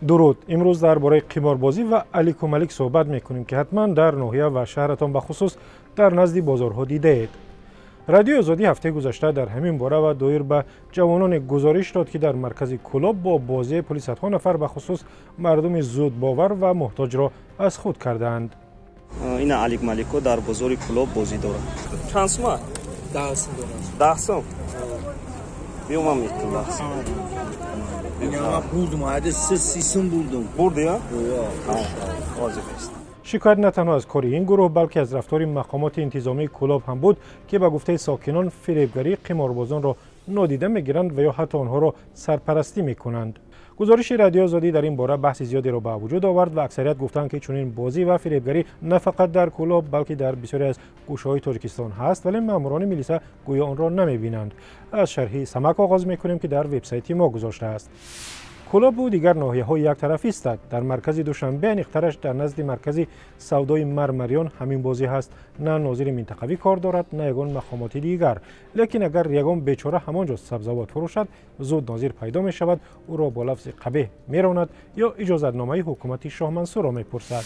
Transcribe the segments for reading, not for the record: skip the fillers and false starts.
درود. امروز درباره قماربازی و الیک و ملیک صحبت میکنیم که حتما در ناحیه و شهرتان بخصوص در نزد بازارها دیده اید. رادیو آزادی هفته گذشته در همین باره و دایر به جوانان گزارش داد که در مرکز کلاب با بازی پلیس صدها نفر بخصوص مردم زود باور و محتاج را از خود کردند. این الیک ملیکو در بازار کلاب بازی دارد. چند سوم؟ 10 سوم. بیوم میتونم 10 سوم. بردم عدد 3 بردم. بردی یا؟ واضح است. شکایت نه تنها از کار این گروه بلکه از رفتار مقامات انتظامی کلاب هم بود که به گفته ساکنان فریبگری قماربازان را نادیده میگیرند و یا حتی آنها را سرپرستی میکنند. گزارش رادیو آزادی در این باره بحث زیادی را به وجود آورد و اکثریت گفتند که چنین بازی و فریبگری نه فقط در کلاب بلکه در بسیاری از گوشه‌های تاجیکستان هست، ولی ماموران میلیسا گویا آن را نمیبینند. از شرح سمک آغاز میکنیم که در وبسایت ما گذاشته است. کلاب و دیگر ناحیه‌های یک طرفی است. در مرکز دوشنبه انیخترش در نزد مرکز سودای مرمریان همین بازی هست. نه ناظر منطقوی کار دارد نه یگان مقامات دیگر، لیکن اگر یگان بیچاره همانجا سبزوات فروشد زود ناظر پیدا می شود، او را با لفظ قبیح میراند یا اجازتنامه حکومت شاه منصور را میپرسد.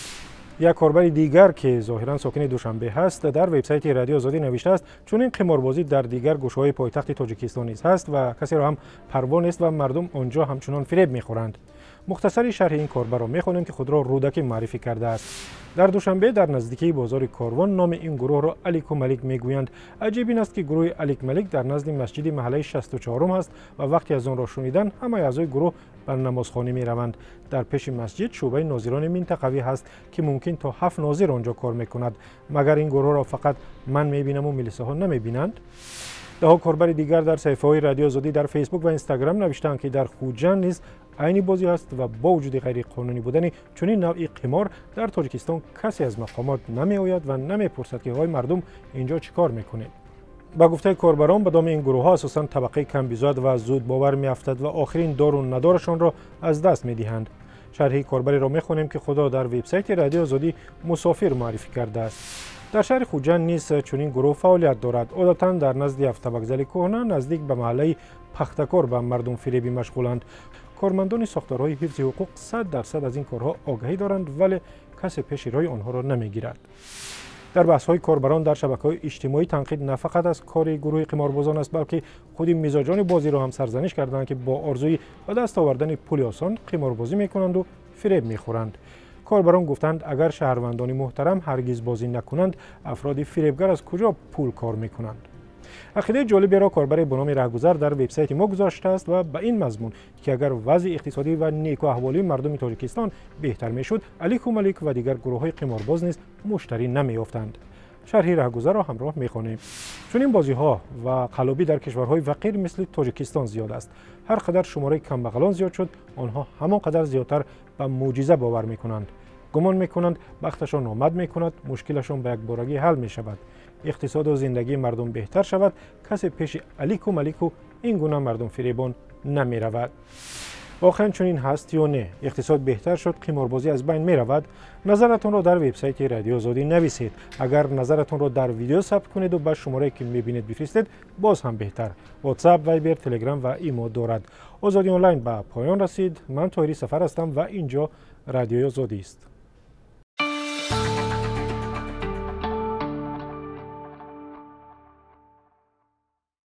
یک کاربر دیگر که ظاهرا ساکن دوشنبه هست در وبسایت رادیو آزادی نوشته است چون این قماربازی در دیگر گوشه‌های پایتخت تاجیکستان نیز هست و کسی را هم پروا نیست و مردم آنجا همچنان فریب میخورند. مختصری شرح این کاربر را میخوانیم که خود را رودکی معرفی کرده است. در دوشنبه در نزدیکی بازار کاروان نام این گروه را الیک و ملیک میگویند. عجیب این است که گروه الیک ملیک در نزد مسجد محله 64 است و وقتی از آن را شنیدن همه اعضای گروه بر نمازخانه می روند. در پیش مسجد شعبه ناظران منطقوی هست که ممکن تا 7 ناظر آنجا کار میکند. مگر این گروه را فقط من میبینم و میلیساها نمیبینند؟ ده کاربر دیگر در صفحه‌های رادیو آزادی در فیسبوک و اینستاگرام نوشتند که در خوجند نیز عینی بازی است و با وجود غیر قانونی بودن چنین نوعی قمار در تاجیکستان کسی از مقامات نمیآید و نمیپرسد که های مردم اینجا چیکار میکنید. با گفته کاربران به دام این گروه ها اساساً طبقه کم بیزاد و زود باور میافتد و آخرین دار و ندارشان را از دست میدهند. شرح کاربری را میخوانیم که خدا در وبسایت رادیو آزادی مسافر معرفی کرده است. در شهر خوجند نیز چنین گروه فعالیت دارد. عادتاً در نزد افتابگزل کهنه نزدیک به محله پختکار به مردم فریبی مشغولند. کارمندان ساختارهای حفظ حقوق 100% از این کارها آگاهی دارند ولی کسی پیش روی آنها را نمیگیرد. در بحث‌های کاربران در شبکه‌های اجتماعی تنقید نه فقط از کار گروه قماربازان است بلکه خود مزاجان بازی را هم سرزنش کردند که با آرزوی به دست آوردن پول آسان قماربازی می‌کنند و فریب می‌خورند. کاربران گفتند اگر شهروندان محترم هرگز بازی نکنند افراد فریبگر از کجا پول کار می‌کنند؟ عقیده جالبی را کاربر به نام رهگذر در وبسایت ما گذاشته است و به این مضمون که اگر وضع اقتصادی و نیک و احوالی مردم تاجیکستان بهتر میشد الیک و ملیک و دیگر گروه‌های قمارباز نیز مشتری نمی‌یافتند. شرح رهگذر را همراه می‌خوانیم. چون این بازی‌ها و قلابی در کشورهای فقیر مثل تاجیکستان زیاد است. هر قدر شماره کمبغلان زیاد شد آنها همان قدر زیادتر به معجزه باور می‌کنند. گمان می‌کنند بختشان آمد می‌کند، مشکلشان به یک بارگی حل می‌شود. اقتصاد و زندگی مردم بهتر شود، کسی پیش الیک و ملیک و این گونه مردم فریبان نمی رود. واقعا چنین هست یا نه؟ اقتصاد بهتر شد، قماربازی از بین می رود؟ نظرتون را در وبسایت رادیو آزادی نویسید. اگر نظرتون را در ویدیو ثبت کنید و به شماره که می بینید بفرستید باز هم بهتر. واتساپ، وایبر، تلگرام و ایمو دارد. آزادی آنلاین به پایان رسید. من طاهری سفر هستم و اینجا رادیو آزادی است.